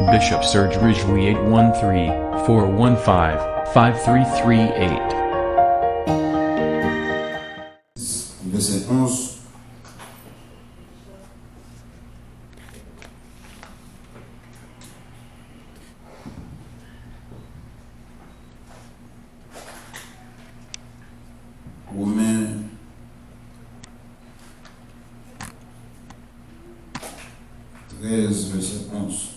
Bishop Serge Rijwi 813-415-5338. Verset 11. Romains 13, verset 11.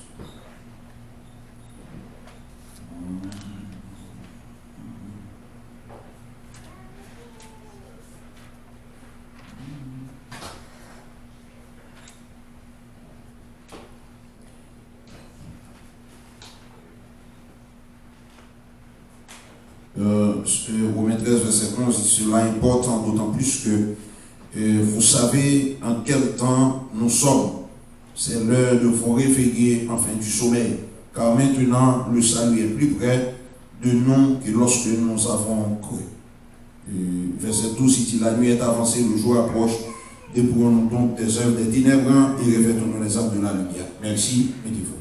Romains 13, verset 11, cela est important d'autant plus que vous savez en quel temps nous sommes. C'est l'heure de vous réveiller enfin du sommeil, car maintenant le salut est plus près de nous que lorsque nous avons cru. Verset 12, il dit: la nuit est avancée, le jour approche, dépouillons-nous donc des œuvres des ténèbres et revêtons-nous les armes de la lumière. Merci, mettez-vous.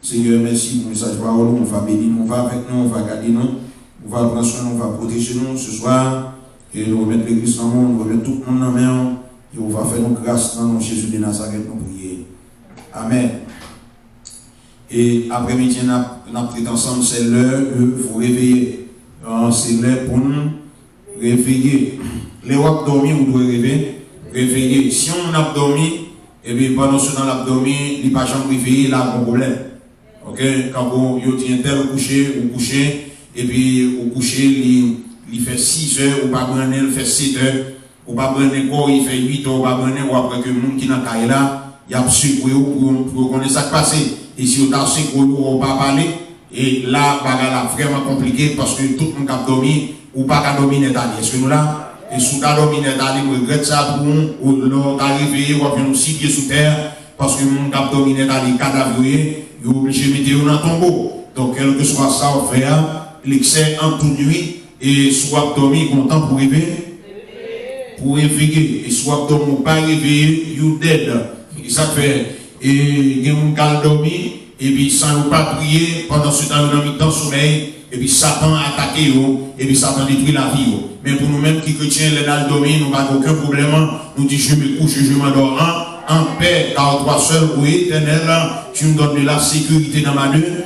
Seigneur, merci pour le message de parole, on va bénir, on va avec nous, on va garder nous. On va prendre soin, on va protéger nous ce soir. Et nous remettre l'église en nous, nous remettre tout le monde en main. Et on va faire nos grâces dans le nom de Jésus de Nazareth, nous prier. Amen. Et après-midi, nous avons ensemble, c'est l'heure de vous réveiller. C'est l'heure pour nous réveiller. Les gens qui dorment, vous devez réveiller. Si on a dormi, et bien pendant ce temps, on a dormi, il n'y a pas de réveiller, là, un problème. Ok? Quand vous êtes tel vous couchez. Et puis, au coucher, il fait 6 heures, ou pas prendre, il fait 7 heures, ou pas prendre corps, il fait 8 heures, ou pas prendre, ou après que le monde qui est dans le là, il y a secoué pour connaître ça qui passe. Et si vous avez secoué, vous ne pas parler, et là, c'est vraiment compliqué parce que tout le monde a dormi, ou pas qu'à dormir n'est allé. Est-ce que nous là, et si vous avez dormi n'est allé, vous regrettez ça pour nous, ou l'on est arrivé, ou bien 6 pieds sous terre, parce que le monde a dormi n'est allé, cadavre, vous êtes obligé de mettre dans ton tombeau. Donc, quel que soit ça, on fait, l'excès en toute nuit, et soit dormi content pour réveiller, et soit dormi pas réveillé, you dead. Et ça fait, et il y a un gal dormi, et puis sans pas prier, pendant ce temps, nous avons dans le sommeil, et puis Satan a attaqué, et puis Satan détruit la vie. Mais pour nous-mêmes qui chrétiens, les dalles dormi, nous n'avons aucun problème, nous disons je me couche, je m'endors en paix, car toi seul, oui, éternel, tu me donnes de la sécurité dans ma demeure.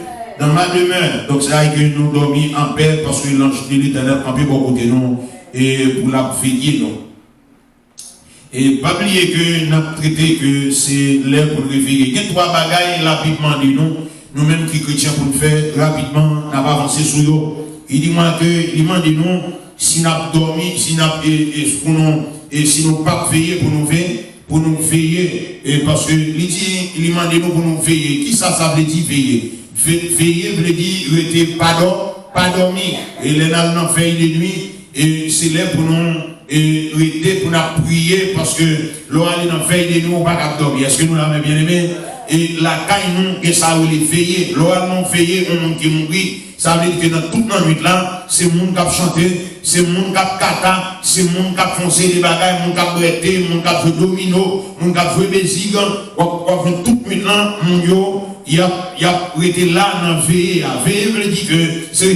Donc c'est là que nous dormons en paix parce que l'ange de l'éternel campé pour côté nous et pour la veiller nous. Et pas oublier que nous avons traité que c'est l'heure pour réveiller. Il y a 3 bagailles rapidement de nous-mêmes qui chrétiens pour nous faire rapidement, nous avons avancé sur eux. Il dit moi que il demande nous si nous avons dormi, si nous n'avons pas veillé pour nous veiller, et parce que il demande nous pour nous veiller. Qui ça veut dire veiller? Veiller veut dire rester pas dormir. Et les gens fait de nuit, et c'est là pour nous rester pour nous prier, parce que l'oral est en veille de nous, on va pas dormir. Est-ce que nous l'avons bien aimé? Et la caille nous, et ça veut dire veiller. L'oral non veiller, on monde qui mourit. Ça veut dire que dans toute la nuit là, c'est le monde qui a chanté, c'est le monde qui a kata, c'est le monde qui a foncé des bagages, le monde qui a breté, le monde qui a joué domino, le monde qui a joué bézigue, toute nuit là, il a été là dans la veille. Veille veut dire que c'est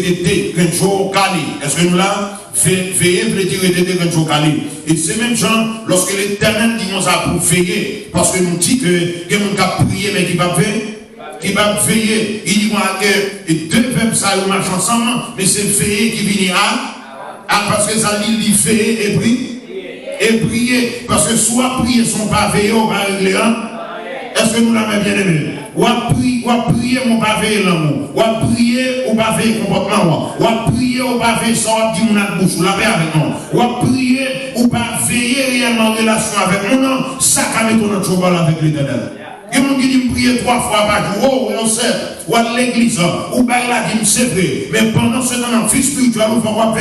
un jour calé. Est-ce que nous là, veiller veut dire un jour calé. Et c'est même gens, lorsque l'Éternel dit nous ça pour veiller, parce que nous dit que les gens qui a prié mais qui va veiller. Qui va veiller, il dit moi que deux peuples ça marchent ensemble, mais c'est veiller qui vient parce que ça dit veiller et prier, parce que soit prier son pas veiller, on va régler. Est-ce que nous l'avons bien aimé? Ou à prier, on va veiller l'amour, ou à prier, on va veiller le comportement, ou à prier, on va veiller ça, on dit mon bouche, ou la paix avec nous, ou à prier, on va veiller réellement en relation avec nous, ça va mettre notre cheval avec l'Éternel. Il y a des gens qui disent prier 3 fois par jour, on sait, ou à l'église, ou bien là, c'est vrai. Mais pendant ce temps, dans le fils spirituel, nous faisons quoi?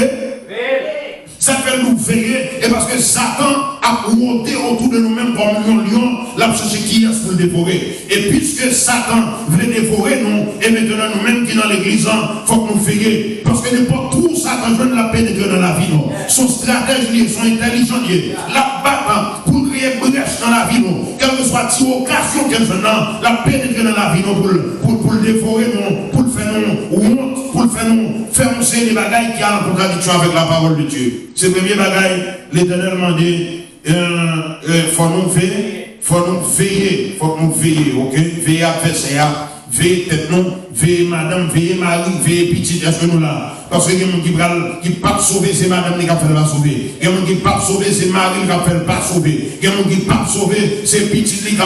Ça fait nous veiller, et parce que Satan a monté autour de nous-mêmes comme un lion, là, c'est qui est pour le dévorer. Et puisque Satan veut dévorer nous, et maintenant nous-mêmes qui dans l'église, il faut que nous veillions. Parce que n'importe où Satan veut la pénétrer dans la vie, non. Son stratège, son intelligent, la battre pour créer brèche dans la la vie, quelle que soit la occasion qu'elle fait, la pénétrer dans la vie pour le dévorer, pour le faire honte, pour le faire des bagailles qui ont en contradiction avec la parole de Dieu. C'est le premier bagaille, l'Éternel m'a dit, faut nous veiller, ok? Veiller à faire ça, veiller tête nous, veiller madame, veiller mari, veiller petite, est-ce que nous là? Parce que il y a des gens qui ne peuvent pas sauver, c'est madame qui ne peut pas sauver. Il y a des gens qui ne peuvent pas sauver, c'est mari qui ne peut pas sauver. Il y a des gens qui ne peuvent pas sauver, c'est petite qui ne peut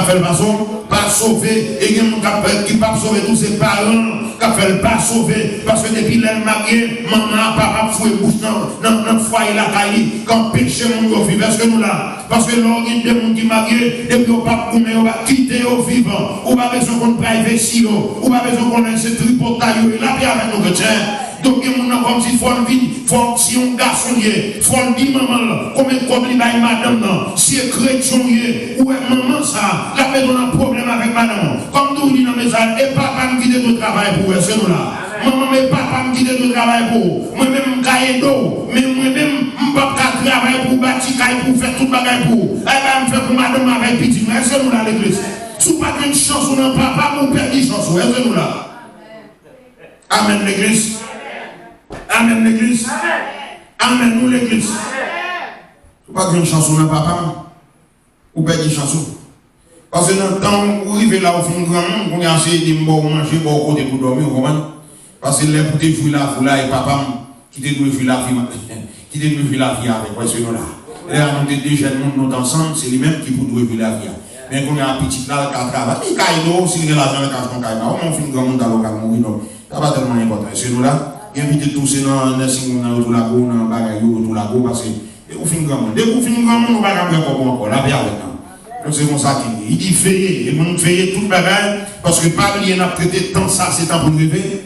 pas sauver. Et il y a des gens qui ne peuvent pas sauver tous ses parents qui ne peuvent pas sauver. Parce que depuis l'elle mariée, maman, papa, fouet bouche dans le foyer, la caille, quand péché, mon vivre. Est-ce que nous là? Parce que l'organe de gens qui mariés, depuis au pape, on va quitter au vivant. On va besoin qu'on privacy, on va besoin qu'on ait ce tripotaille, et là, bien avec nous chrétiens. Donc, il y a comme si faut si un garçon il faut dire maman, comme il baille madame, si c'est chrétien, ou est maman ça, la fait un problème avec madame. Comme nous dit dans mes message, et papa me quitte de travail pour eux, c'est nous là. Maman, mais papa me quitte de travail pour moi-même, cahier d'eau, mais moi-même, je ne peux pas travailler pour bâtir, pour faire tout le bagage pour. Eh bien, je fais pour madame avec petit, mais c'est nous là l'église. Si vous n'avez pas de chance, on n'a pas, vous perdez chance, c'est nous là. Amen l'église. Amen l'église. Amen nous l'église. Vous pas une chanson dans papa. Ou pas une chanson. Parce que dans le temps où vous arrivez là au fond grand monde, vous avez essayé de manger bon côté pour dormir, vous comprenez? Parce que les pour te jouer là, vous là et papa qui te doit jouer la vie, qui te doit jouer la vie avec, voici nous là. Et là, nous sommes deux jeunes monde ensemble, c'est lui-même qui vous doit jouer la vie. Mais quand on a un petit là, qui travaille, il caille s'il y a l'argent, il cache ton caille. On fait grand monde dans le cas, mourir, donc ça va tellement important. C'est nous là. Invite tous ces dans les signes autour la go, dans bagaille autour la go, parce que vous finissez grand monde. Dès que vous finissez grand monde, vous ne pouvez pas faire encore la vie avec nous. Donc c'est comme ça qu'il dit. Il dit veiller, et vous veillez tout le bagaille, parce que pas oublier n'a traité tant ça, c'est temps pour nous réveiller.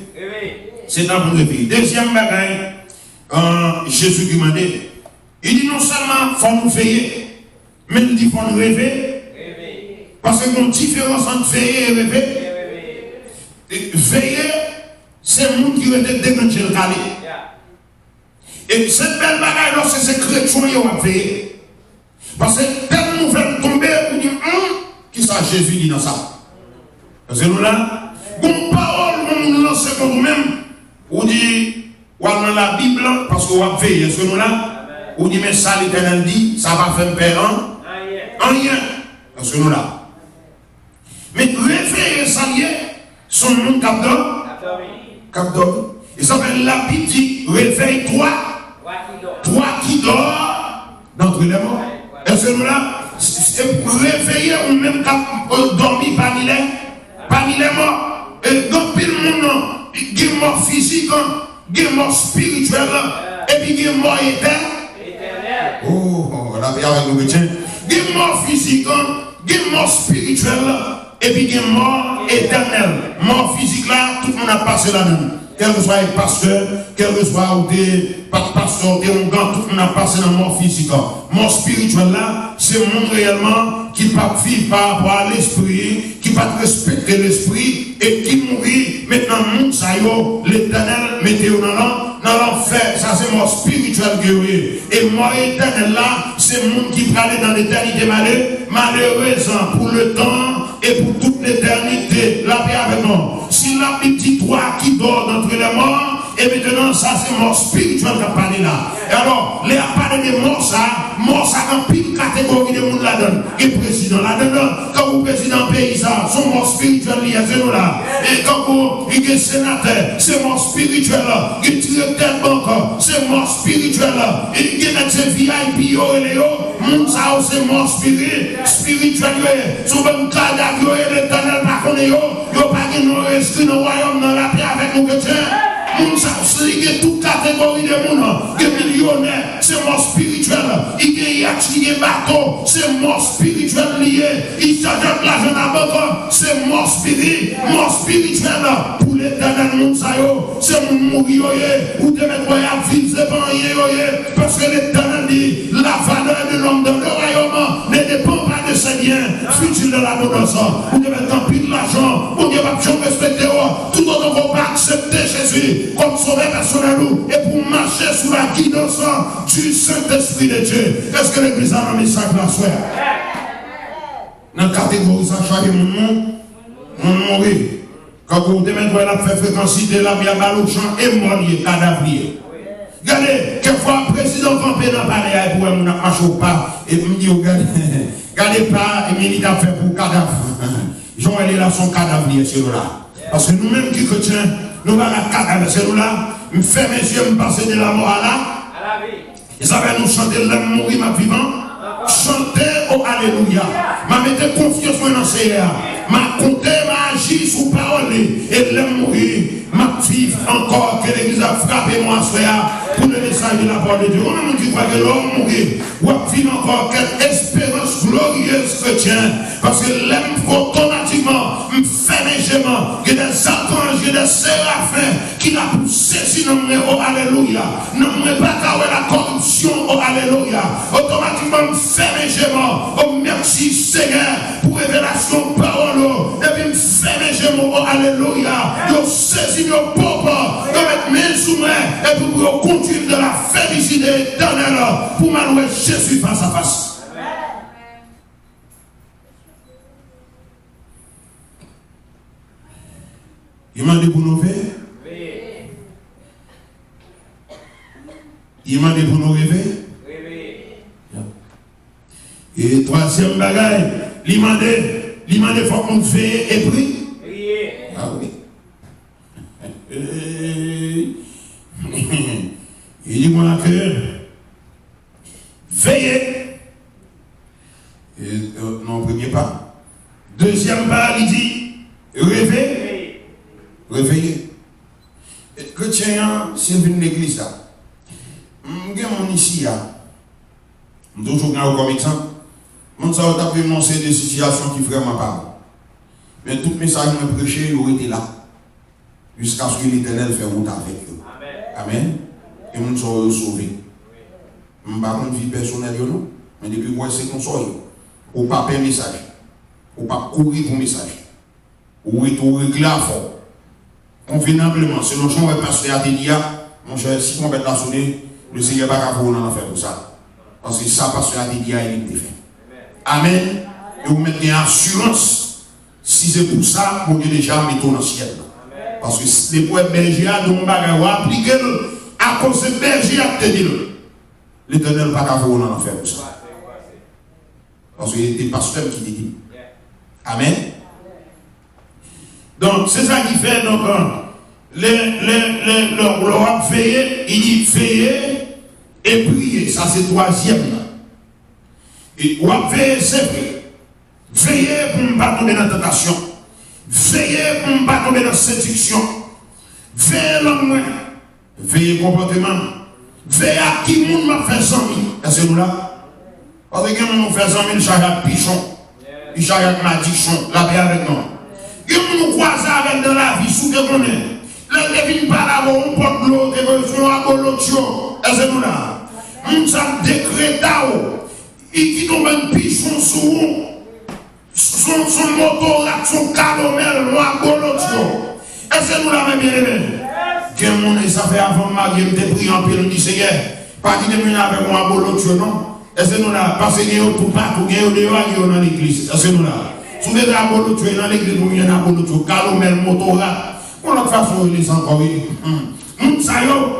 C'est temps pour nous réveiller. Deuxième bagaille, Jésus qui m'a dit, il dit non seulement faut nous veiller, mais il dit faut nous rêver. Parce qu'il y a une différence entre veiller et rêver. Veiller, c'est le monde qui était déclenché le calé. Et cette belle bagaille, lorsque c'est chrétien, il va veiller. Parce que telle nouvelle tombée, vous dites, qui ça Jésus dit dans ça? Parce que nous là, bon parole, nous lancer contre nous-mêmes, on dit, ou dans la Bible, parce qu'on va veiller. Est-ce que nous là, on dit, mais ça l'Éternel dit, ça va faire père en rien. Parce que nous là. Mais réveiller ça lié, son nom Capdor. Il s'appelle la Bible dit réveille-toi, toi qui dors d'entre les morts. Est-ce que nous là, réveiller ou même dormir parmi les morts. Et donc, pile monde, il y a mort physique, il y a mort spirituelle, et puis il y a mort éternelle. Oh, la vie avec nous chrétiens. Il y a mort physique, il y a mort spirituelle. Et puis il y a mort éternelle. Mort physique là, tout le monde a passé là-dedans. Quel que soit le pasteur, quel que soit pas de pasteur, tout le monde a passé dans la mort physique. Mort spirituelle là, c'est le monde réellement qui ne peut pas vivre par rapport à l'esprit, qui ne peut pas respecter l'esprit et qui mourit. Maintenant, le monde, ça y est, l'éternel, mettez-vous dans l'enfer. Ça, c'est mort spirituelle guerrier. Et mort éternelle là, c'est le monde qui peut aller dans l'éternité malheureusement pour le temps et pour toute l'éternité. La paix avec nous. Si la petite toi qui dort d'entre les morts, et maintenant ça c'est mort spirituel qui a parlé là. Et alors, les a parlé de mort ça en pile catégorie de monde là-dedans. Et président là-dedans, quand vous président paysan, son mort spirituel lié à nous là. Et quand vous êtes sénateur, c'est mort spirituel là. Et directeur de banque, c'est mort spirituel là. Et il y a des VIP, monde ça c'est mort spirituel. Souvent, cadavre, l'éternel par contre, il n'y a pas de nous inscrit dans le royaume dans la paix avec nous chrétiens. Moun sa il y a toute catégorie de monde, des millionnaires, c'est mort spirituel. Il y a yacht, il y a bateau, c'est mort spirituel lié. Il s'agit de l'argent à banque, c'est mort spirituel. Pour l'éternel moun sa yo, c'est moun mourir ou te mettre à vivre, c'est pas rien. Parce que l'éternel dit, la valeur de l'homme dans le royaume ne dépend pas de ses biens futurs de l'abondance. Vous devez mettre en pile l'argent, vous devez pas respecter, tout autant qu'on pas accepter Jésus comme sauveur personnel et pour marcher sous la guidance du Saint-Esprit de Dieu. Est-ce que l'église a un message là, soeur? Dans la catégorie, ça change mon nom, mon mourir. Quand vous demain, vous avez fait fréquence de la vie à Balouchan et morier, cadavrier. Regardez, quelquefois, le président campé dans le palais pour nous marcher ou pas, et me dit, regardez pas, et militaire fait pour cadavre. Jean-Élie là, son cadavrier, c'est nous là. Parce que nous-mêmes qui chrétiens, nous avons la cadavre, c'est nous là. Je fais mes yeux, je passe de la mort à la vie. Et ça va nous chanter l'homme mourir, ma vivant. Chanter au Alléluia. Ma mettez confiance dans le Seigneur. Ma compté, ma agi sous parole. Et l'homme mourir, ma vive encore que l'église a frappé moi, frère, pour le message de la parole de Dieu. On a dit que l'homme mourir, ou vive encore quelle espérance glorieuse chrétienne. Parce que l'homme automatiquement, me fait légèrement, il y a des archanges, il y a des séraphins qui l'a poussé sinon au Alléluia. Non, mais pas qu'à la corruption au Alléluia. Automatiquement, me fait légèrement. Oh, merci Seigneur pour révélation parole. Et puis me fait légèrement au Alléluia. Je saisis nos pauvres, je mets mes sous et puis pour continuer de la félicité éternelle pour m'allouer Jésus face à face. Il m'a dit pour nous faire. Il m'a dit pour nous rêver. Et troisième bagaille, il m'a dit faut qu'on veille et prie. Ah oui. Il dit moi que veillez. Non, premier pas. Deuxième pas, il dit rêvez. Réveillez. Et chrétien, si vous venez de l'église là, je suis ici là, je suis toujours comme exemple. Je suis annoncé des situations qui vraiment pas. Mais tout message que je prêché, il aurait été là. Jusqu'à ce que l'Éternel fait route avec eux. Amen. Et nous sommes sauvés. Je ne vais pas prendre vie personnelle, non. Mais depuis que c'est qu'on soit, ou pas faire message, ou pas courir pour message, ou régler à fort. Convenablement, selon ce que le pasteur a dit, mon cher, si on va la sonner, le Seigneur va pas vous en faire pour ça. Parce que ça, pasteur a dit, il est fait. Amen. Et vous mettez en assurance, si c'est pour ça, vous avez déjà mis dans le ciel. Parce que les poètes bergers, dont on va appliquer à cause de berger à te dire, l'Éternel va pas vous en faire pour ça. Parce qu'il était pasteur qui dit. Amen. Donc, c'est ça qui fait, donc, le roi veiller, il dit veiller et prier. Ça, c'est troisième. Et roi veiller, c'est prier. Veiller pour ne pas tomber dans la tentation. Veiller pour ne pas tomber dans la séduction. Veiller l'homme. Veiller comportement. Veiller à qui monde m'a fait 100 000. Est-ce que nous là? Parce que nous fait 100 000, Chayat Pichon. Chayat Madichon. La paix avec nous. Et nous croisons avec dans la vie, sous que qu'on est. Les vignes par là, on porte l'eau, et on a l'eau. Est-ce que nous là? Nous avons décrété, il qui tombe un pichon sous son moteur, son calomel, on a l'eau. Est-ce que nous là, même bien aimé? Que mon ça fait avant ma gueule, de prier en pile, on dit Seigneur, pas qu'il est venu avec moi, l'eau, non? Est-ce que nous là? Parce qu'il y a tout partout, il y a dehors, dans l'église. Est-ce que nous là? Si vous avez un bon tuer dans l'église, vous avez un bon tuer, calomel, motorat, on a façon de les encore. Nous savons,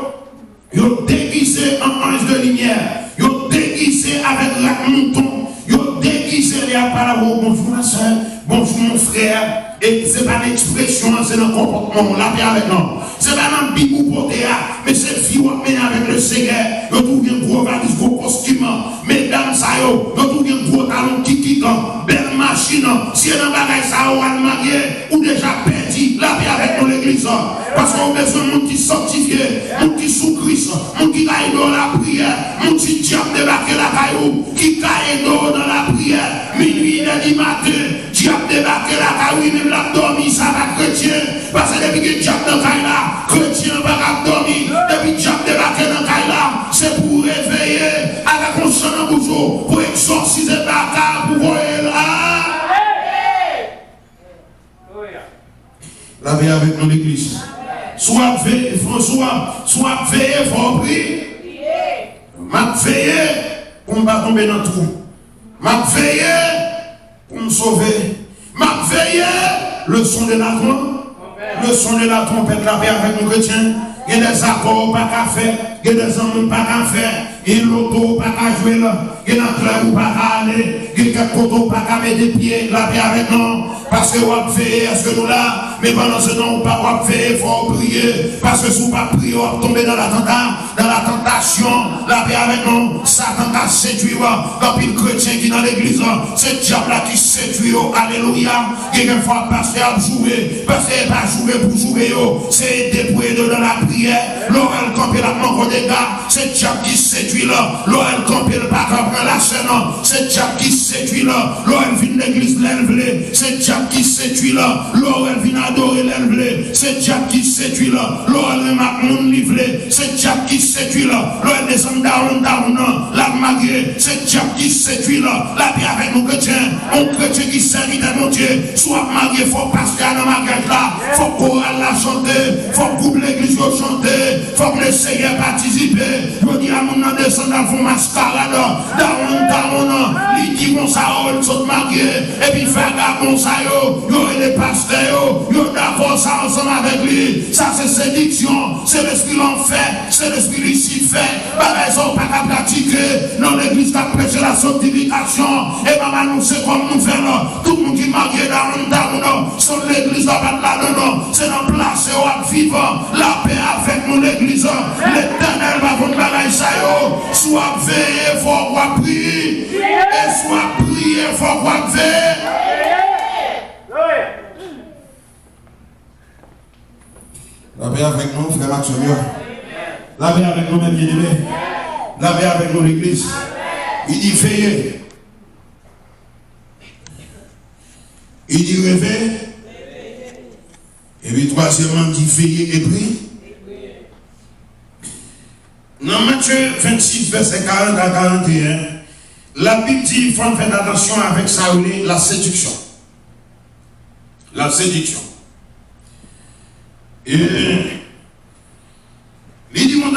ils ont déguisé en ange de lumière, ils ont déguisé avec la mouton, ils ont déguisé les appareils. Bonjour ma soeur, bonjour mon frère. Et ce n'est pas l'expression, c'est le comportement, la paix avec nous. Ce n'est pas un bibou porté, mais c'est le fille avec le Seigneur. Ils ont tout bien gros valise, gros costume. Mesdames, ça y est, ils ont tout bien gros talons qui belle machine. Si il y a un bagage, ça va marié ou déjà perdu, la paix avec nous l'église. Parce qu'on a besoin de monde qui sanctifié, monde qui sous Christ, monde qui caille dans la prière, monde qui diable débarqué la caillou, qui caille dans la prière, minuit, lundi matin, diable débarqué la caillou, même la dormi, ça va chrétien, parce que depuis que diable dans la caille là, chrétien va dormir, depuis que diable débarqué dans la caille là, c'est pour réveiller avec un chant en bougeot, pour exorciser la caille, pour voir là. La vie avec nous l'église. Soit veillé, faut prier. M'a veillé pour ne pas tomber dans le trou. M'a veillé pour me sauvé. M'a veillé le son de la trompe. Le son de la trompette, la paix avec nos chrétiens. Il y a des accords pas qu'à faire. Il y a des hommes pas qu'à faire. Il y a l'auto pas qu'à jouer là. Il y a un club pas qu'à aller. Il y a quelques poteaux pas qu'à mettre des pieds. La paix avec nous. Parce que on fait, est-ce que nous là? Mais pendant ce temps, on ne peut pas faire, il faut prier. Parce que si on ne peut pas prier, on va tomber dans la tentation. La paix avec nous. Satan a séduit. Quand il y a un chrétien qui est dans l'église, c'est le diable là qui séduit. Alléluia. Quelquefois, parce qu'il a joué. Parce qu'il n'a pas joué pour jouer. C'est débrouillé dans la prière. L'oreille campé la manque des gars. C'est le diable qui séduit là. L'oreille campé le pas comprendre la scène. C'est le diable qui séduit là. L'oreille vient de l'église l'enlever. C'est le diable qui séduit là. L'oreille vient adorer l'enlever. C'est le diable qui séduit là. L'oreille remarque mon livré. C'est le diable qui séduit là. L'oreille descend down, la magie. C'est le diable qui séduit là. La paix avec nos chrétiens. Un chrétien qui servit de mon Dieu. Soit marié, faut passer dans ma gueule là. Faut chorale la chanter. Faut couper l'église chanter. Faut que le Seigneur participe. Je dis à mon descend dans mon mascarade. Down, il dit bon ça, on saute marié. Et puis vagabond ça, yo et les pasteurs, yo d'accord ça ensemble avec lui. Ça c'est séduction, c'est l'esprit l'enfer, c'est l'esprit Lucifer. Par raison, pas qu'à pratiquer. Dans l'église, qui a prêché la sanctification. Et maman, nous c'est comme nous faisons. Tout le monde qui est marié dans sur l'église, c'est dans place et au vivant. La paix avec nous, l'église. L'éternel va vous bagaille ça, yo. Soit veillé, faut prier. Et soit prier, faut veiller. La paix avec nous, frère Maxime. La paix avec nous, même bien-aimés. La paix avec nous, l'église. Il dit veiller. Il dit rêver. Et puis troisièmement, il dit veiller et prier. Dans Matthieu 26, verset 40 à 41, la Bible dit qu'il faut faire attention avec ça, la séduction. La séduction. Et il dit que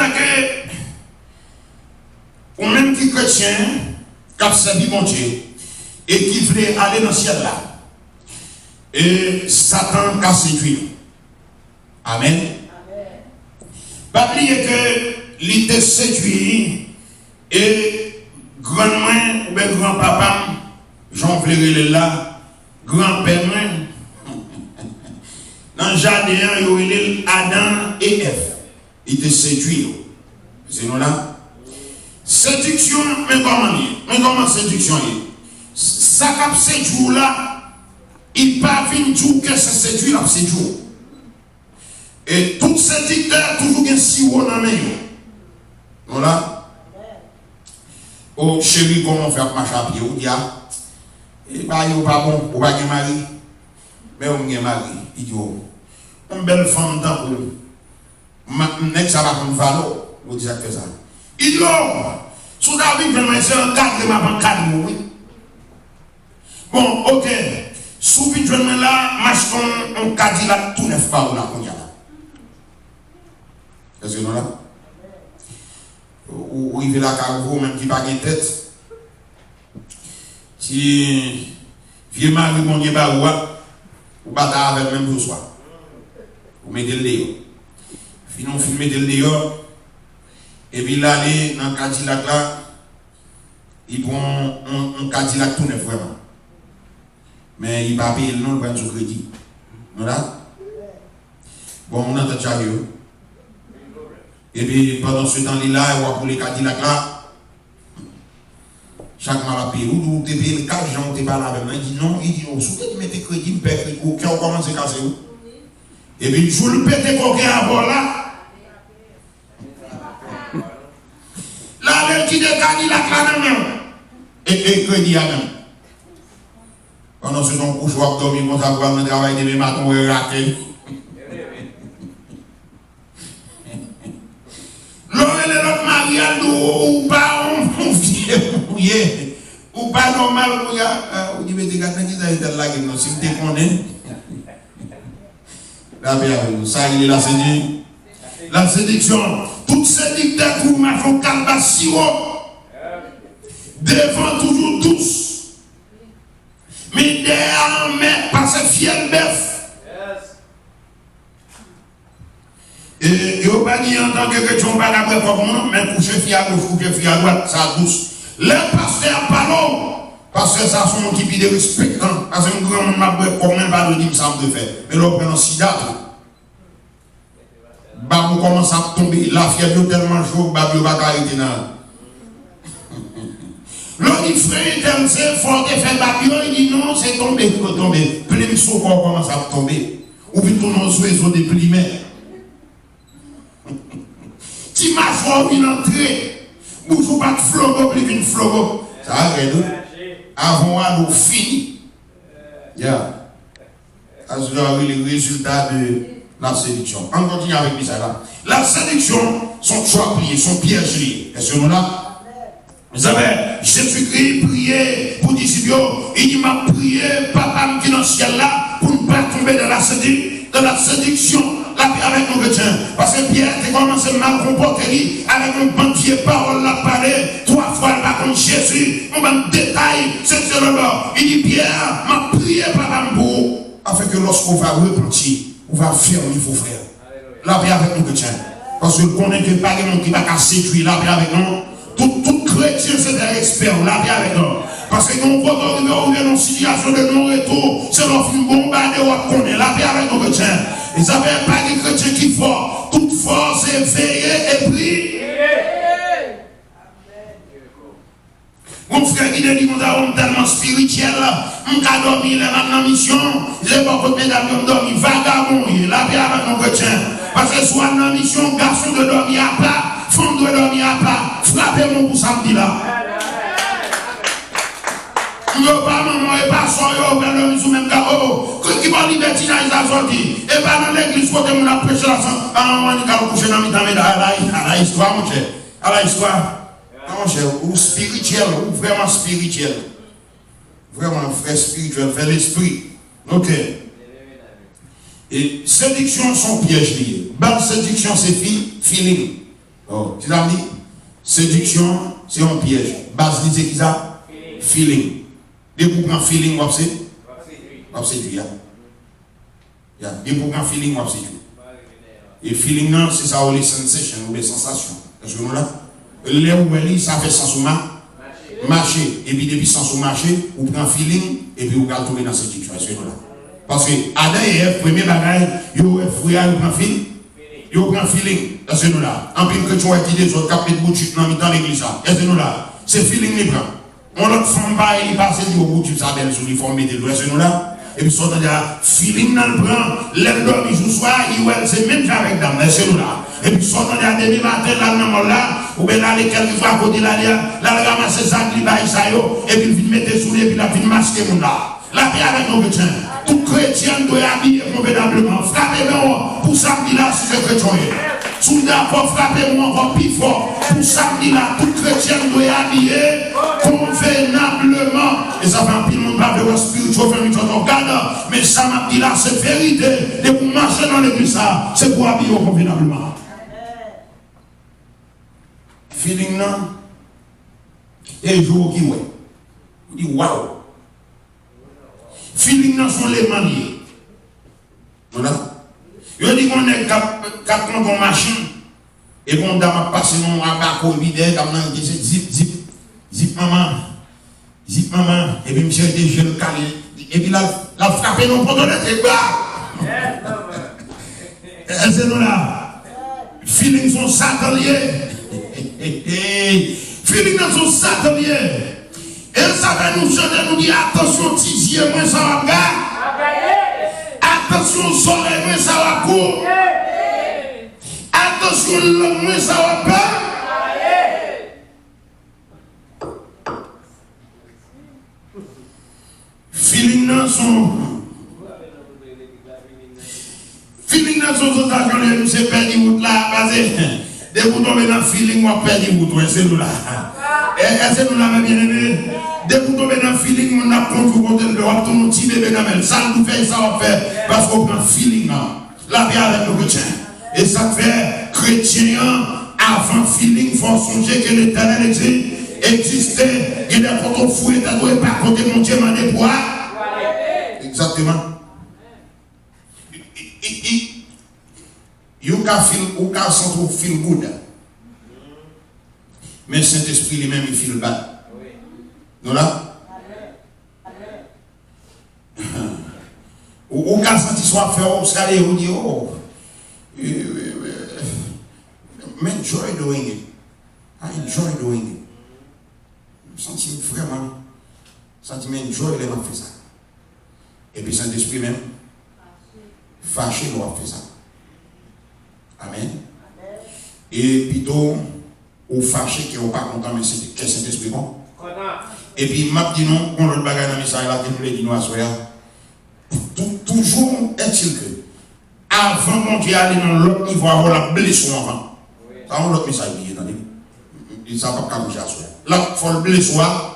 pour même qui chrétien, qui a servi mon Dieu, et qui voulait aller dans le ciel là, et Satan a séduit. Amen. Pas oublier que il était séduit et grand-mère ou bien grand-papa, Jean Fleury là, grand-père, dans le jardin, il y a Adam et Ève. Il était séduit. C'est nous là. Séduction, mais comment séduction est? Ça cap séduit là, il pas vient dire que c'est séduit là, séduit. Et tout séducteur toujours un sirop dans la main. Voilà. Oh chérie, comment faire marcher à pied? Ou dia, et bah yo pas bon, ou pas de mari, mais on a mari. Il dit oh, une belle femme dans le, next ça va comme valeur, vous dites que ça. Il dit oh, sous David vraiment c'est un cadre de ma bancade oui. Bon, ok, sous vite là, marche on Cadillac tout neuf par là qu'on y a là. Est-ce que nous là? Ou il veut la carreau même qui n'a pas de tête. Si vieux mari mon Dieu ba ou bata avec même pour soi. Vous mettez le dehors. Finons filmer le dehors. Et puis là dans le Cadillac là, il prend un Cadillac tout neuf vraiment. Mais il va payer le nom de crédit. Voilà. Bon, on entend déjà mieux. Et puis pendant ce temps là, il va pour les Cadillac là. Chaque mois, il paye. Ou tu payes le cash, Jean, tu parles avec moi. Il dit non, il dit oh, si tu mets tes crédits, tu payes ou qui ont commencé à casser où. Et puis je le pète coquin à bord là. Là, elle qui décadille la clame. Et crédit à même. Pendant ce temps, couche, on va dormir, on va voir le travail de mes matins, on va rater. L'autre, l'autre mariage, ou pas, on vient, ou pas normal, ou dit, mais t'es gâté qui t'a été là, si tu te connais. Ça, il est la séduction. Toute séduction pour ma femme calbasio devant toujours tous. Mais derrière, mais parce que fiel bœuf. Et il n'y a pas dit en tant que chrétien, pas d'après comment, mais coucher fille à gauche, coucher fille à droite, ça douce. Le pasteur parle, parce que ça sont un type de respectant, parce que un grand monde m'a dit comment pas de dire ça me fait. Mais là, on prend un sida. Babou commence à tomber, la fièvre est tellement chaud, Babou va arrêter là. L'autre dit frère, c'est fort de faire Babou, il dit non, c'est tombé, il faut tomber. Plein de sourds commence à tomber. Ou bien tout le monde sur des primaires. Si ma foi vient entrer, vous pas de flogo, plus qu'une flogo. Ça arrête. Avant, nous fini. Ya. Ça c'est le résultat de la séduction. On continue avec ça là. La séduction, son choix plié, son piège lié. Est-ce que nous là? Vous savez, Jésus-Christ priait pour disciples. Il dit m'a prié, papa qui est dans le ciel là, pour ne pas tomber dans la séduction. La paix avec nos chrétiens. Parce que Pierre a commencé à mal comporter avec un bon pied parole la parlé 3 fois là contre Jésus. On va me détailler c'est le là. Il dit Pierre m'a prié papa pour afin que lorsqu'on va repentir, on va fermer vos frères. La paix avec nos chrétiens. Parce que nous connaissons que pas de monde qui va séduire la paix avec nous. Tout chrétien c'est un expert, la paix avec nous. Parce que nous pouvons arriver dans une situation de non-retour, c'est notre bombardé ou connaît la paix avec nos chrétiens. Ils n'avaient pas de chrétiens qui fort. Toute force est veillée et prier. Mon frère qui dit qu'on a tellement spirituel, on a dormi la mission, j'ai pas côté d'avion dormi, vagabond, la paix avec nos chrétiens. Parce que soit dans la mission, garçon de dormir à plat, femme de dormir à plat, frappez-moi pour samedi là. Yo pas maman et pas son yo ben le sous même oh qui va libertinage ça sorti et pas dans l'église côté mon a prêché là on va nous coucher dans mi-temps à la histoire mon cher à la histoire mon cher ou spirituel ou vraiment spirituel vraiment frère spirituel fait l'esprit OK et séduction son piège lié base séduction c'est feeling oh tu l'as dit séduction c'est un piège base c'est qui ça feeling. Dès que vous avez un feeling, vous avez séduit. Dès que vous avez un feeling, vous avez séduit. Et feeling, c'est ça, les sensations ou les sensations. Est-ce que vous là? Les ou ça fait sens ou marcher. Et puis, depuis sens ou marcher, vous prenez un feeling et puis vous allez tomber dans cette séduction. Est-ce que vous là? Parce que Adam et Ève, premier bagage, ils ont fouillé, ils ont feeling. Ils ont pris un feeling. Est-ce que nous là? En plus, que tu as dit des autres, qui ont fait dans l'église. Est-ce que nous là? C'est feeling libre. On a femme il passe du bout de sa belle sur les formes de l'ouest nous là et puis sortant de là feeling dans le blanc l'air dormi jour soir il c'est même avec dame c'est nous là et puis sortant de là demi matin là dans là ou bien là les quelques fois côté là ramasser ça qui baille ça yo et puis il mettre sous les puis la fin masquer mon là la paix avec nos chrétiens tout chrétien doit habiller convenablement frappez-moi pour samedi là si c'est chrétien sous d'accord frappez-moi encore plus fort pour samedi là tout chrétien doit habiller convenablement et ça fait un pile monde pas de spirituel mais ça m'a dit là c'est vérité et pour marcher dans l'église ça c'est pour habiller convenablement feeling là et jour qui ouais dit waouh feeling là sont les maniers voilà je dis qu'on est quatre ans en machine et qu'on a passé mon abaco vide comme dans zip maman et puis monsieur était jeune calé et puis la frappé non pour donner tes bas c'est nous là feeling sont sateliers feeling sont sateliers et ça va nous chanter nous dire attention tizier moi ça va gagner attention soleil moi ça va court attention l'homme moi ça va pas feeling dans son occasion c'est perdu route là basé dès que vous tombez dans feeling on perd route c'est nous là et c'est nous là bien aimé dès que vous tombez dans feeling on a contre côté de l'autre ton petit bébé dans ça nous fait ça va faire parce qu'on prend feeling là la vie avec nos chrétiens et ça fait chrétien avant feeling faut songer que l'éternel existait il est quand on fouille t'as pas côté mon Dieu mandé pour Exactement. You can feel good. Mais Saint-Esprit lui-même, il feel bad. Non là? Ou quand ça soit fait, on s'allait, on dit, oh, enjoy doing it. I enjoy doing it. Sentiment vraiment, sentiment enjoy les gens fait ça. Et puis Saint-Esprit même, fâché nous a fait ça. Amen. Et plutôt, ou fâché qui n'est pas content, mais c'est que Saint-Esprit bon. Et puis, m'a dit non, on le bagage dans le message là, qui nous l'a dit nous à soir. Toujours est-il que, avant mon Dieu aller dans l'autre niveau, avoir la blessure avant. Ça, on l'autre message, il ne s'est pas bouger à soir. Là, il faut le blessure avant.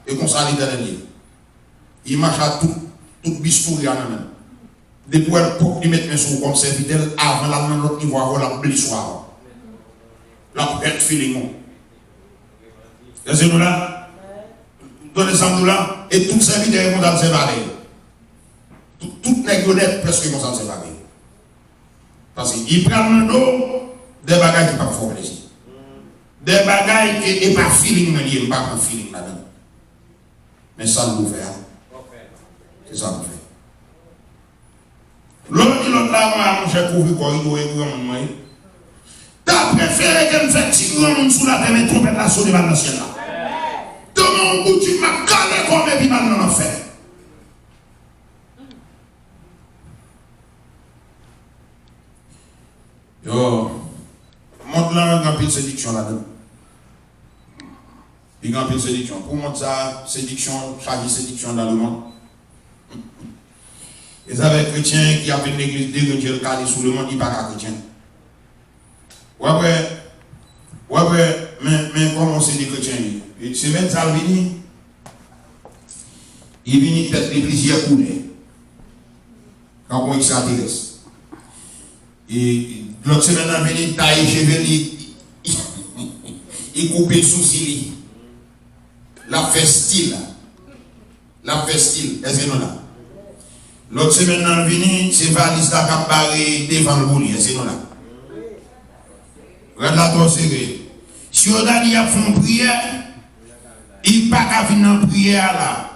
Et comme ça, l'éternel, il marche à tout bistouri en même. Depuis qu'il met mes sous comme serviteur, avant là, dans l'autre niveau, avoir la blessure avant. La perte feeling. Laissez-nous là. Donnez-nous là. Et tout serviteur est dans le séparé. Tout négocié presque comme ça le séparé. Parce qu'il prend le dos des bagages qui ne sont pas fort plaisir. Des bagages qui ne sont pas feeling, mais il n'y a pas de feeling là-dedans. Mais ça nous fait. C'est ça nous fait. L'autre là, mon cher couvert, quoi, il doit être un moyen. T'as préféré qu'elle me fasse tirer sous la terre et tromper la sauce de la ciel là. De mon bout, tu m'as calé comme et puis maintenant en fait. Yo, montre là un grand pile séduction là-dedans. Il y a un pile séduction. Pour montrer ça, séduction, chaque séduction dans le monde. Et ça avec chrétien qui a fait l'église de Dieu calé sous le monde, il n'est pas chrétien. Ouais, mais comment c'est des chrétiens? C'est même ça, il vient peut-être les plaisirs coulés. Quand on s'intéresse. Et l'autre semaine, il vient tailler cheveux, il coupe les soucis. La fait style. Est-ce que nous là? L'autre semaine, il vient, c'est valise qui a barré devant le boulot. Est-ce que nous là? Regarde la toi serré. Si on a dit à font prière, il n'y a pas qu'à venir dans la prière là.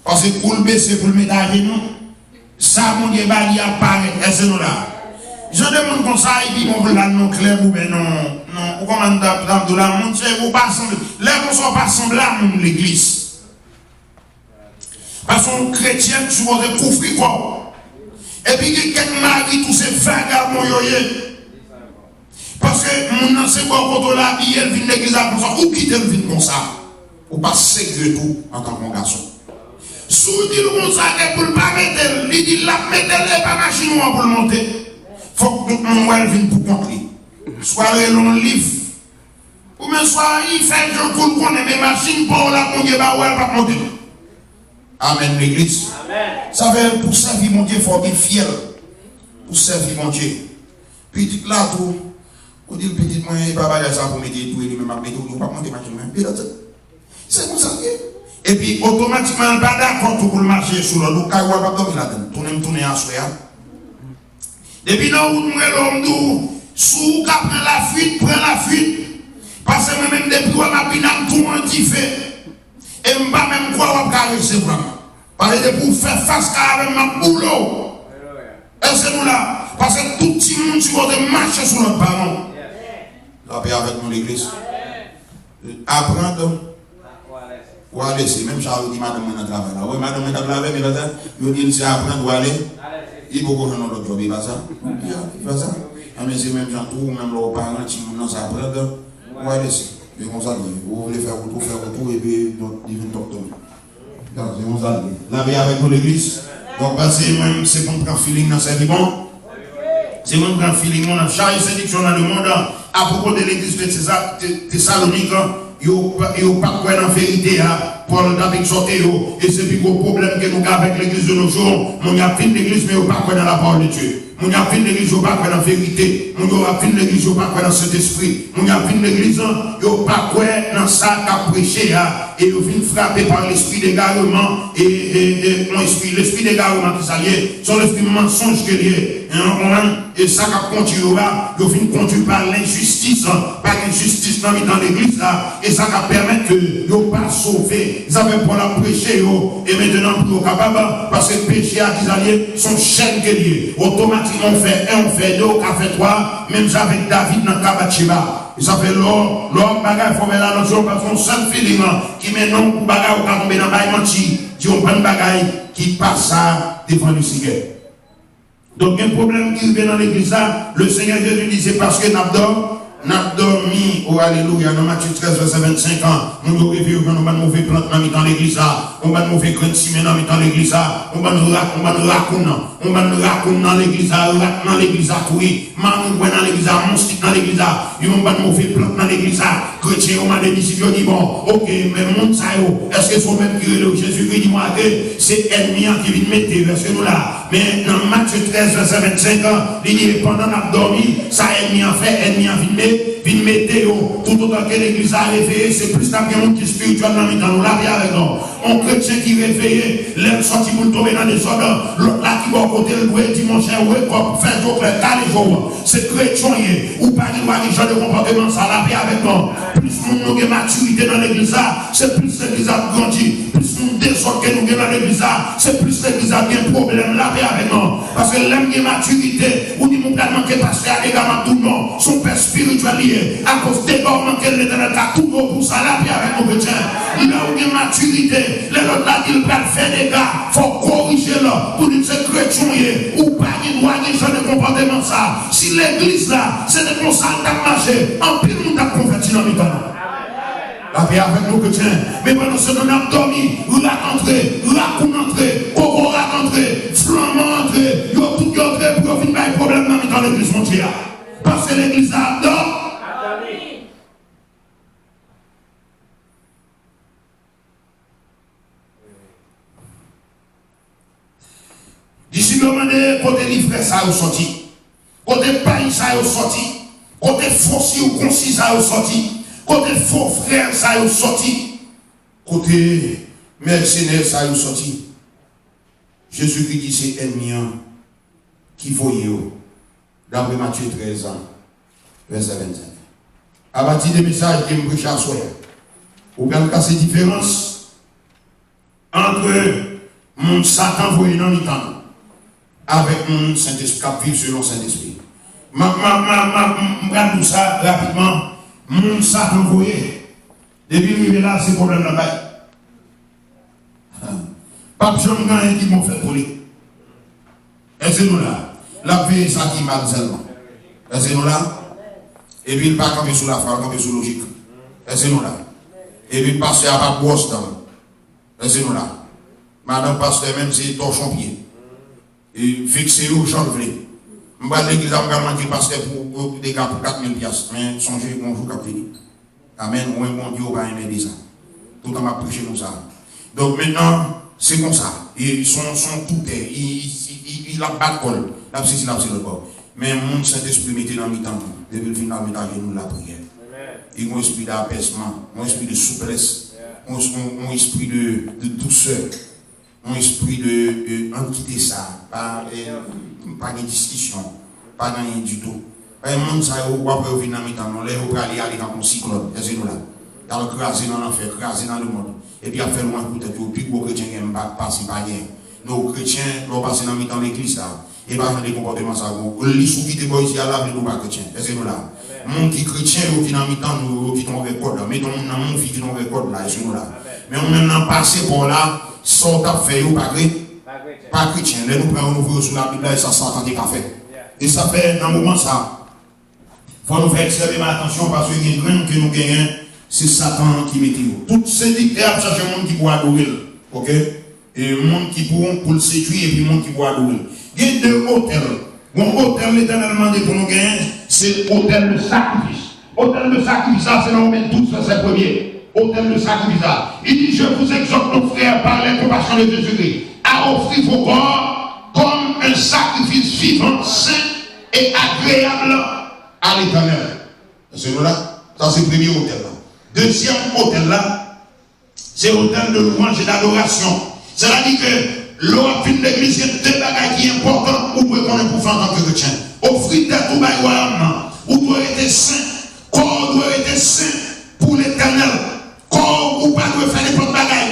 Parce que pour le baisser, pour le mettre à genoux, ça, mon Dieu, il apparaît. Est-ce que nous là? Je demande comme ça, il dit, bon, là, non, clair, ou bien non, ou comment dans la monde, vous pas sembler. Là, on ne soit pas semblable à l'église. Parce qu'on chrétien, tu vas découvrir quoi. Et puis, quelqu'un marie tous ces vagabonds, parce que mon ancien côté là, il vient de l'église comme ça, ou quitte le vin comme ça, ou pas sécurité tout en tant que garçon. Si vous dites comme ça, pour ne pas mettre, il dit la mettre pas machine pour le monter. Il faut que tout le monde vienne pour compter. Soit le long livre, ou bien soit il fait un coup de connaître mes machines pour la conduire, pas monter. Amen, l'église. Ça veut pour servir mon Dieu, il faut être fier. Pour servir mon Dieu. Puis là, tout. On dit le petit moi, il ne va pas faire ça pour mettre tout et lui-même, il ne va pas monter machine. C'est comme ça. Et puis, automatiquement, il ne va pas d'accord pour le marcher sur le dos. Quand il va pas dormir là-dedans, tourner en soi. Depuis là où nous l'homme, sous prend la fuite. Parce que même depuis qu'on a pris tout un petit fait. Et je ne sais pas même quoi on va caresser vraiment. Parce que pour faire face avec ma boulot. Est-ce que nous là? Parce que tout le monde, tu vas marcher sur notre parent. La paix avec nous, l'église. Apprendre. Ou aller, c'est même ça, on dit madame, on a travaillé. Oui, madame, on a travaillé, mais là, on dit c'est apprendre ou aller. Il faut qu'on ait notre job, il va ça. Il va ça. Mais c'est même gens tout, même leurs parents, si on a apprendre. Ou aller, c'est. Et comme ça, vous voulez faire retour, et puis il vient docteur. C'est comme ça. La paix avec nous, l'église. Donc, c'est pour prendre feeling dans cette vie. C'est mon grand feeling, on a chargé séduction dans le monde. À propos de l'église de Thessalonique, il n'y a pas quoi dans la vérité. Paul a exhorté, et c'est le plus gros problème que nous avons avec l'église de nos jours. On y a fin de l'église, mais il n'y a pas quoi dans la parole de Dieu. On y a fin de l'église, il n'y a pas quoi dans la vérité. On y a fin de l'église, il n'y a pas quoi dans cet esprit. On y a fin de l'église, il n'y a pas quoi dans ça qu'a prêché. et ils viennent frapper par l'esprit d'égarement et l'esprit d'égarement qui s'allie, son esprit mensonge qui est lié. Et ça qui continue là, ils viennent conduire par l'injustice, par l'injustice dans l'église là, et ça qui permet que ils ne pas sauver. Ils avaient pour la prêcher, et maintenant pour capable, parce que le péché à des alliés sont chaînes qui est lié. Automatiquement on fait 1, on fait 2, on fait 3, même avec David dans Kabachiba. Ça fait l'or bagage, il faut mettre la notion parce qu'on seul feeling qui met non pour bagage ou quand on met dans le menti, dit on prend bagage qui passe ça devant le Seigneur. Donc, un problème qui vient dans l'église là, le Seigneur Jésus dit c'est parce que nous avons dormi, oh alléluia, dans Matthieu 13, verset 25 ans, nous avons réveillé, nous avons mauvais plante dans l'église là, on va mauvais grain de ciment dans l'église là, on va nous raconter dans l'église là, dans l'église là, oui, maman dans l'église là, monstique dans l'église là, on va mauvais plante dans l'église là, chrétien, on m'a dit, dit bon, ok, mais monde ça, est-ce que son même qui est Jésus-Christ dit moi que c'est ennemi qui vient mettre verset nous là, mais dans Matthieu 13, verset 25 ans, il dit pendant qu'on a dormi, ça ennemi a fait, ennemi a vient mettre tout autant que l'église a réveillé, c'est plus qu'un monde qui est spirituel dans nous, la vie avec nous. Un chrétien qui réveillé, l'air sorti pour tomber dans des ordres, l'autre là qui va côté le doué, dit mon cher, ouais, comme fait jour, les jours, c'est chrétien, ou pas du genre de comportement, ça la vie avec nous. Plus nous avons maturité dans l'église, c'est plus l'église a grandi, plus nous désordre que nous avons dans l'église, c'est plus l'église a bien problème, la vie avec nous. Parce que l'homme qui maturité, ou dit mon plan manqué parce qu'il y a des gamins tout le monde, son père spirituel lié, à cause des gamins que l'éternel a tout pour ça, la vie avec nos chrétiens. Il a une maturité. Les autres là, ils peuvent faire des gars, il faut corriger là, pour dire que c'est chrétien, ou pas, il doit y avoir de comportement ça. Si l'église là, c'est des constats qui marché, en pile, nous avons converti dans le temps. La paix avec nos chrétiens. Mais pendant ce temps, on a dormi, on a entré, coco a entré, flamand entré, il y a tout entré pour venir avec problème dans l'église mondiale. Parce que l'église a dormi. D'ici le moment côté livre ça a sorti, côté païen ça a sorti, côté foncier ou concis ça a sorti, côté faux frère ça a sorti, côté mercenaire ça a sorti. Jésus-Christ dit c'est ennemi qui voyait d'après Matthieu 13 ans, verset 25. À partir des messages qui me prêchent à soi, vous regardez cette différence entre mon Satan voyé dans le temps. Avec mon Saint-Esprit, qui vit selon Saint-Esprit. Je regarde tout ça rapidement. Mon Satan voyé. Depuis qu'il est là, c'est problème là-bas. Pas de gens qui m'ont fait pour lui. Est-ce-nous là? La paix, ça qui m'a seulement. Est-ce-nous là? Et puis il va camper sous la foi, camper sous la logique. Est-ce-nous là? Et puis le pasteur n'a pas de bosse dans. Est-ce-nous là? Madame pasteur, même c'est torchon pied. Et fixer au champ de blé. Je vais à l'église, je vais passer pour des gars pour 4000 piastres. Mais songez qu'on joue comme fini. Amen. Ou un bon Dieu va aimer ça. Tout le temps, on va prêcher comme ça. Donc maintenant, c'est comme ça. Ils sont tout est. Ils a pas de col. Là, c'est le bord. Mais le monde Saint-Esprit mettait dans le temps. Depuis le final, nous la prière. Ils ont un esprit d'apaisement, un esprit de souplesse, un esprit de douceur. Un esprit de quitter ça, pas de discussion, pas de du tout. Pas un monde ça, on va pas venir dans le temps, on va aller dans un cyclone, c'est-à-dire là. Dans le craser dans l'enfer, craser dans le monde. Et puis, à faire loin pour tout, puis les chrétiens qui passent par rien. Nos chrétiens, nous passons dans le temps de l'église là. Et pas dans des comportements ça. Les sous qui étaient ici à la vie, nous pas chrétiens, c'est là. Mon qui chrétien, qui dans le temps, nous qui tombent avec code là. Mais dans mon fils qui tombe avec code là, c'est là. Mais on maintenant passé pour là. Sans tape fait ou pas chrétien. Là, nous prenons nous sur la Bible et ça s'entend des cafés. Et ça fait, dans un moment, ça. Il faut nous faire observer attention parce que les graines que nous gagnons, c'est Satan qui met tout. Toutes ces dictateurs cherchent un monde qui pourra adorer. Ok? Et un monde qui pourra pour le séduire et puis un monde qui pourra adorer. Il y a deux hôtels. Bon, hôtel l'éternellement dit pour nous gagner, c'est hôtel de sacrifice. Hôtel de sacrifice, c'est là où on met tous verset premier. Hôtel de sacrifice. Il dit, je vous exhorte, nos frères, par les compassions de Jésus-Christ, à offrir vos corps comme un sacrifice vivant, saint et agréable à l'Éternel. C'est là, ça c'est le premier hôtel là. Deuxième hôtel là, c'est hôtel de louange et d'adoration. C'est-à-dire que l'eau a fini l'église, il y a deux bagages qui sont importants pour connaître pour faire en tant que chrétien. Offrir tête au bail royaume, ou doit être saint, corps doit être saint pour l'éternel. Corps ou pas doit faire n'importe bagaille.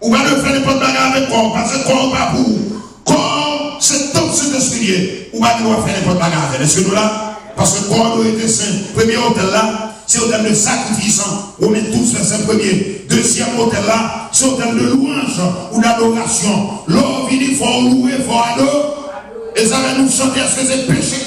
Ou pas doit faire n'importe bagaille avec corps, parce que corps pas pour vous. Corps, c'est tout ce que c'est. Ou pas doit faire n'importe bagaille avec. Est-ce que nous là? Parce que corps doit être saint. Premier hôtel là, c'est hôtel de sacrifice. On met tous verset premier. Deuxième hôtel là, c'est hôtel de louange ou d'adoration. L'homme il faut louer, il faut adorer. Et ça va nous chanter, est-ce que c'est péché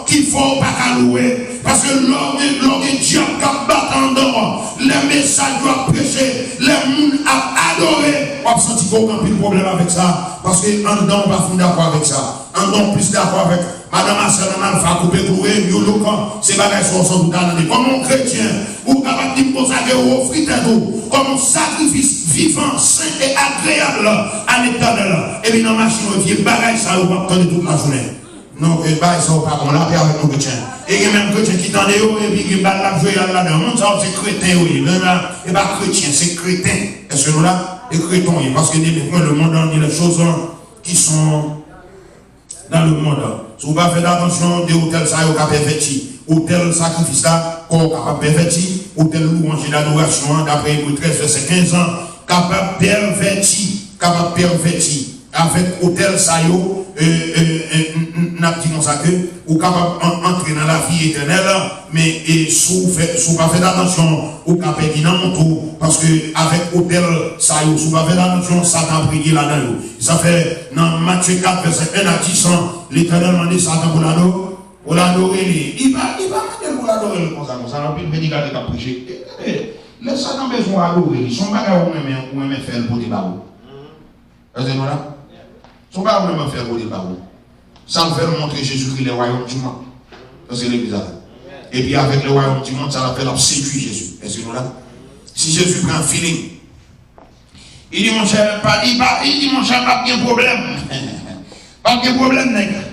qu'il faut pas louer? Parce que l'homme est Dieu qui bat en dehors. Les messages doivent prêcher, les gens à adorer. On a senti qu'il y a un problème avec ça. Parce qu'en dedans, on va pas d'accord avec ça. En dedans, plus d'accord avec Madame Assel, on a fait couper trouver, c'est pas qu'ils sont sans doute dans comme un chrétien, ou capable de consacrer ou offrir tout, comme un sacrifice vivant, saint et agréable à l'éternel. Et bien, dans la machine, on dit, bagaille ça, on va attendre toute la journée. Non, que bagaille ça, on va pas, on l'a fait avec nos chrétiens. Et il y a même chrétiens qui tendent, et puis qui battent la joie là-dedans. On dit, c'est crétin, oui. Et pas chrétien, c'est crétin. Est-ce que nous là, les crétins, parce que le monde a dit les choses qui sont dans le monde. Si vous ne faites pas attention, des hôtels, ça, vous avez perverti. Hôtel sacrifice, ça, qu'on capable perverti. Hôtel louange et d'adoration, d'après Hébreux 13, verset 15 ans, capable perverti. Avec hôtel, ça, n'a dit comme ça que, ou capable d'entrer dans la vie éternelle, mais si vous ne pas fait attention, ou capable de dans tout, parce que avec hôtel, ça, si vous ne pas fait attention, Satan brille là-dedans. Ça fait, dans Matthieu 4, verset 1 à 10 ans, l'Éternel m'a dit Satan pour l'adorer. Il va pour l'adorer comme ça, on peut venir garder qu'à prêcher. Les Satan besoin d'adorer, son bagage ou même faire pour des barreaux. Est-ce que là? Son bagage ou même faire pour des barreaux. Ça me fait montrer Jésus-Christ le royaume du monde. Parce que l'église là. Et puis avec le royaume du monde, ça l'appelle séduire Jésus. Est-ce que nous là? Si Jésus prend un feeling, il dit mon cher, pas de problème. Pas de problème, nègre.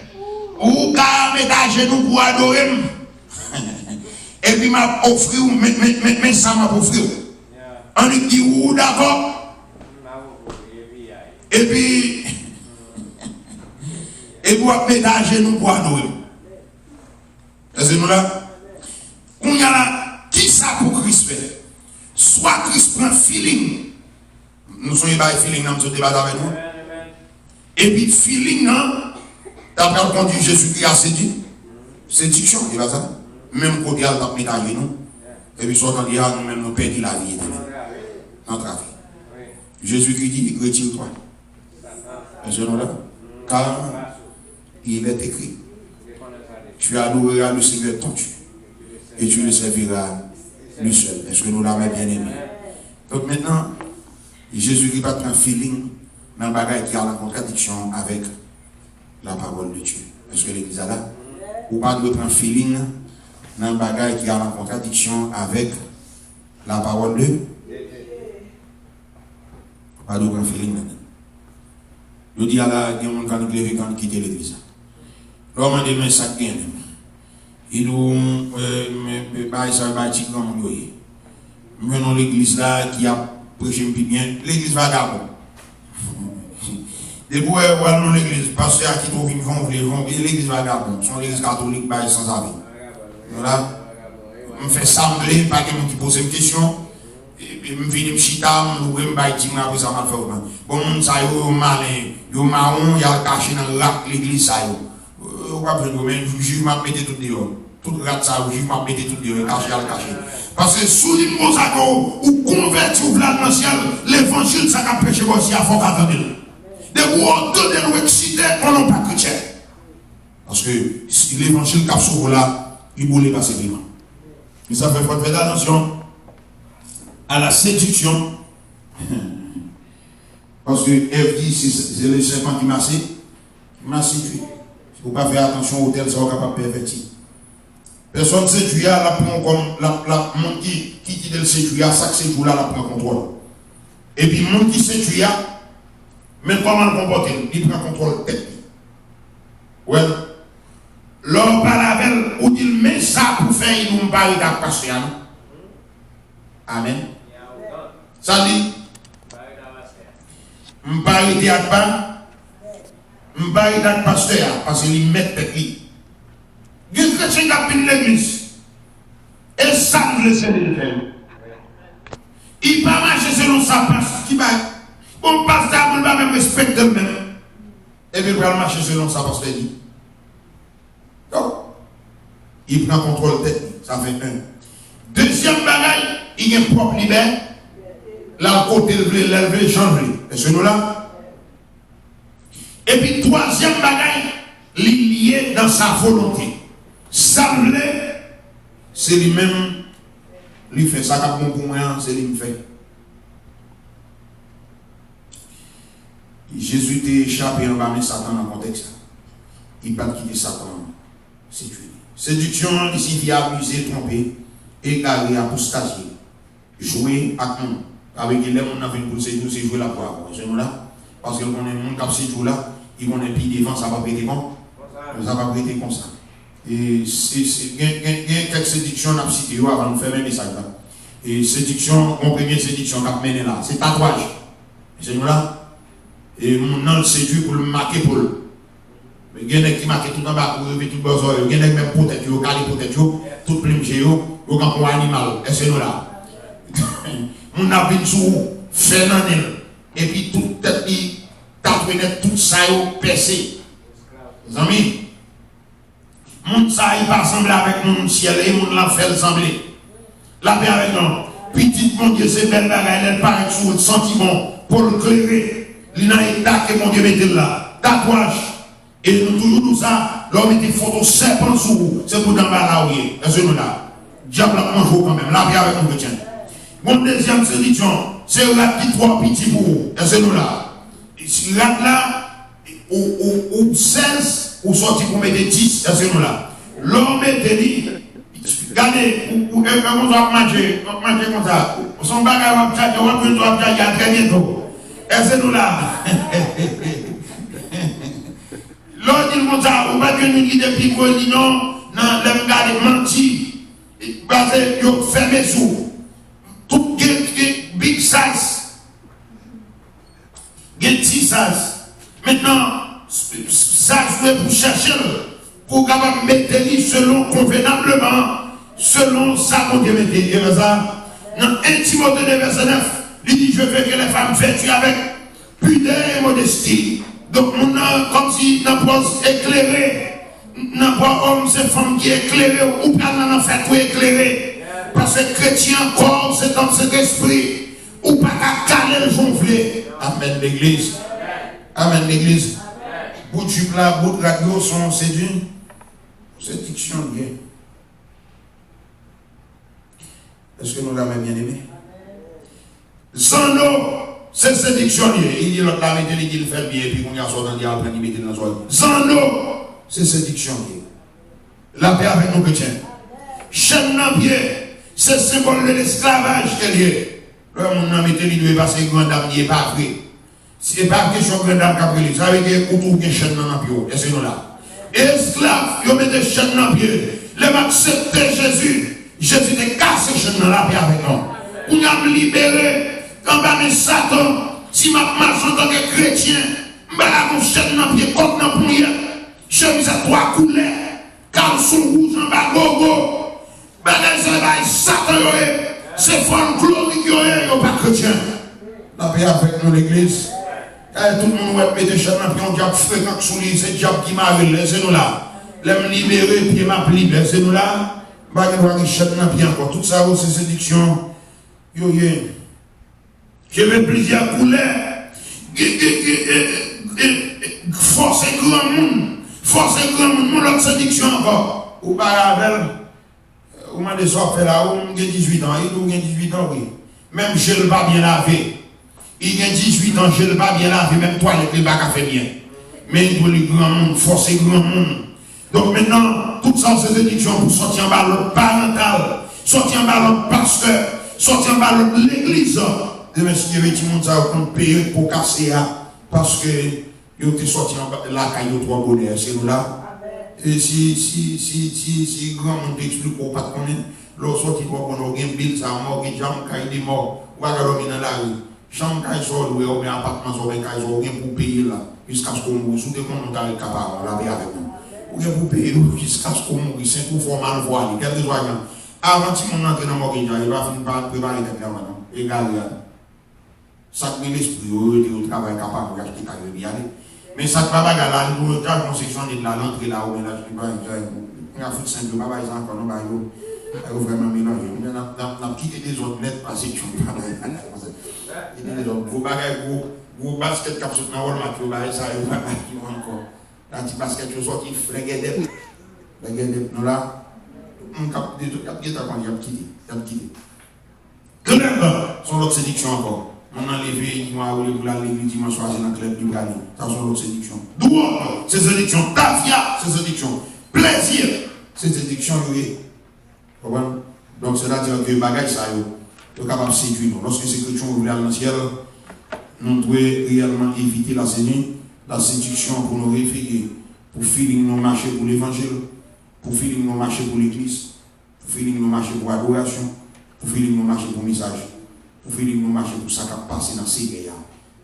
Ou qu'à mettre à genoux pour adorer. Et puis m'a offert, mais ça m'a offert. On dit ou d'accord. Et puis vous mettre à genoux pour adorer. Est-ce que nous là? On y a là, qui ça pour Christ fait? Soit Christ prend feeling. Nous sommes pas feeling dans ce débat avec nous. Et puis feeling, non? D'après le conduit Jésus-Christ a séduction, il va ça. Même côté à la médaille, nous. Et puis soit on dit, nous-mêmes nous perdons la vie. Notre vie. Jésus-Christ dit, retire-toi. Est-ce que nous là? Car il est écrit. Tu adoreras le Seigneur ton Dieu. Et tu le serviras lui seul. Est-ce que nous l'avons bien aimé? Donc maintenant, Jésus-Christ va prendre un feeling dans le bagage qui a la contradiction avec la parole de Dieu. Est-ce que l'église a là? Ou pas de prendre un feeling dans le bagage qui a la contradiction avec la parole de Dieu? Pas de prendre un feeling maintenant. Je dis à la, il y a un quand il quitte l'église. L'homme a dit, mais ça gagne. Il nous menons l'église là qui a prêché bien. L'église va d'abord. Des fois, on a l'église, parce que qui trouve une vont l'église va d'abord. Son l'église catholique, sans avis. Voilà. On fait sembler, pas quelqu'un qui pose une question. Je me fais des chita, je me fais des après ça m'a fait. Bon, ça y est, malin, il y a marron, il y a caché dans l'église. Le jugement mettait tout dehors. Tout rat ça, le jugement mettait tout dehors, caché. Parce que sous une mosaco, ou converti ou blanc dans le ciel, l'évangile, ça a prêché aussi à fond qu'à des mots de nous exciter, on n'a pas chrétien. Parce que si l'évangile cap sur là, il voulait passer vivant. Et ça fait faire attention à la séduction. Parce que Ève dit, c'est le serpent qui m'a séduit. Il ne faut pas faire attention au tel, ça va capable de pervertir. Personne ne séduit, la prend comme la monde qui dit le séduit, ça que séduit là, la prend contrôle. Et puis, le monde qui séduit, même comment le comporter, il prend contrôle tête. Ouais. L'homme parle avec elle, ou dit, mais ça pour faire, il nous parle d'appartenir. Amen. Ça dit, Je ne pas arrêter à pas. Je ne pas arrêter à pasteur parce qu'il met tête. Il y a des chrétiens qui ont pris l'église. Et ça, nous laissons le faire. Il ne va pas marcher selon sa passe. Qui va. Bon, pasteur, il ne va même respecter lui-même. Et puis il va marcher selon sa passe. Donc, il prend contrôle de tête. Ça fait un. Deuxième bagaille, il y a une propre liberté. Là, côté l'élever, changer. Est-ce que nous là? Et puis, troisième bagaille, lié dans sa volonté. Ça c'est lui-même, lui fait ça, comme pour moi, c'est lui qui fait. Jésus t'a échappé en bas de Satan dans le contexte. Il n'a pas quitté Satan. Séduction, il signifie abuser, tromper, égarer, apostasier, jouer à nous. Avec les gens qui ont fait une course, c'est jouer la poire. Parce que quand on est monde qui a ces jours-là, ils vont être devant, ça va prêter comme ça. Va prêter comme ça. Et il y a quelques séductions à citer avant de faire un message là. Et séduction, mon premier séduction qui a mené là, c'est tatouage. C'est nous là. Et mon nom le séduit pour le marquer pour le. Mais il y a des qui marquent tout en bas pour lever tout le besoin. Il y a des même pour tête, tout plume géo, ou quand on animal. Et c'est nous là. On a vu sous phénomène et puis toute tête qui tatoué tout ça au percé. Les amis, mon ça il va sembler avec mon ciel et mon l'a fait sembler. La paix avec nous. Petit mon Dieu, c'est belle bagaille, elle paraît sous le sentiment pour le clairer. Il n'a état que mon Dieu mette là. Tatouage. Et nous toujours nous ça, l'homme était photo serpent sous vous. C'est pour dans la rue. Est-ce que nous là? Diable a mangé quand même. La paix avec nous, chrétien. Mon deuxième séduction, c'est là qui trois petits pour vous. Est-ce que nous là? Là, ou 16, ou sorti pour mettre 10. Est-ce que nous là? L'homme était dit, regardez, on va manger comme ça. Son bagage va faire, on va prendre il y a très bientôt. Est-ce que nous là? L'homme dit comme ça, on va que nous guider depuis qu'on dit non, non, les gars menti, basé, ils ont fermé sous. Tout big size, petit size. Maintenant, ça c'est pour chercher, pour capable mettre selon convenablement, selon ça qu'on Dieu mette. Et ça, dans 1 Timothée 2 verset 9, il dit je veux que les femmes vêtues avec pudeur et modestie. Donc on a comme si on pas éclairé, on pas homme c'est femme qui est éclairée ou pas dans fait tout éclairé. Parce que chrétien corps, c'est dans cet esprit, ou pas qu'à caler le jonflé. Amen l'église. Amen l'église. Bout du plat, bout de radio sont séduits. Séduction bien. Est-ce que nous l'avons bien aimé? Sans eau, c'est séduction liée. Il dit l'autre la météo, il dit le fait bien, et puis qu'on y a sorti dans le diable, il met dans la soirée. Sans eau, c'est séduction liée. La paix avec nos chrétiens. Chaîne dans pied. C'est symbole de l'esclavage qu'il y a. Là, mon ami, il doit passer grand dame, il n'est pas vrai. Ce n'est pas question de grand dame qui ça veut dire qu'on trouve une chaîne dans le pied. Est-ce que nous là? Esclaves, ils mettent des chaînes dans le pied. Les gens acceptent Jésus. Jésus a cassé les chaînes dans la pied avec nous. On a libéré, quand on a Satan, si je marche en tant que chrétien, je vais avoir une chaîne dans le pied, comme dans le pied. Chemise à trois couleurs, caleçon rouge en bas, gogo. Satan, c'est forme glorieux, il n'y a pas chrétien. La paix avec nous, l'église. Tout le monde va mettre des chaînes, puis on diable fréquent sous lui, c'est le diable qui m'a révélé, c'est nous là. L'aime libérer, puis m'a libéré, c'est nous là. Bah, il y a des chaînes, puis encore. Tout ça, c'est séduction. Yo, je veux plusieurs couleurs. Force et grand monde. Force et grand monde, l'autre séduction encore. Ou pas la belle. Ou m'a des sortes là, ou il a 18 ans, il a 18 ans, oui. Même je ne pas bien lavé. Il a 18 ans, je ne pas bien lavé, même toi, il ne pas fait bien. Mais il doit les grands monde, forcer grand monde. Donc maintenant, toutes ces séductions pour sortir en ballon parental, sortir en ballon pasteur, sortir en ballon de l'église. Demain, si il y avait tout le monde, ça va payer pour casser, parce que il était sorti en bas de la caille au trois bonheurs, c'est nous là. Et si grand monde t'explique qu'on pas de connaître, l'autre sorti pour qu'on a un bill, ça a mort, qui jam, caille des morts, ou à la dans la rue. chambre caille ou bien appartement sur caille ou bien pour payer là jusqu'à ce qu'on mourra sous des comptes capable la paix avec nous ou bien pour payer jusqu'à ce qu'on mourra c'est tout formal voilé quel que soit avant que mon entre dans mon il va finir par préparer des plans égal ça met l'esprit au travail capable d'acheter carrière bien mais ça pas bagarre là nous la construction de la l'entrée là où là tu vas on a fait simple pas ça encore non ba vraiment mélanger on a quitté des autres lettres parce que tu il y a des autres gros bagages gros basket cap sur dans Walmart tu vas ça encore là petit basket tu sorti flingué non là on cap des autres qui t'a quitté son autre séduction encore on a levé, ils vont aller pour l'église dimanche soir dans le club du Gani. Ça sont l'autre séduction. Droit, c'est séduction. Tafia, c'est séduction. Plaisir, c'est séduction. Donc c'est-à-dire que les bagages, ça y est capable de séduire. Lorsque ces chrétiens voulaient aller dans le ciel, nous devons réellement éviter la séduction pour nous référer, pour feeling nous marcher pour l'évangile, pour feeling nous marcher pour l'église, pour feeling nous marcher pour l'adoration, pour feeling nous marcher pour le message. Pour finir nous marcher pour ça qui a passé dans ces guerres.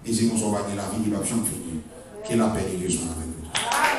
Et c'est qu'on va dire la vie qui va finir. Que la paix de Dieu soit avec nous.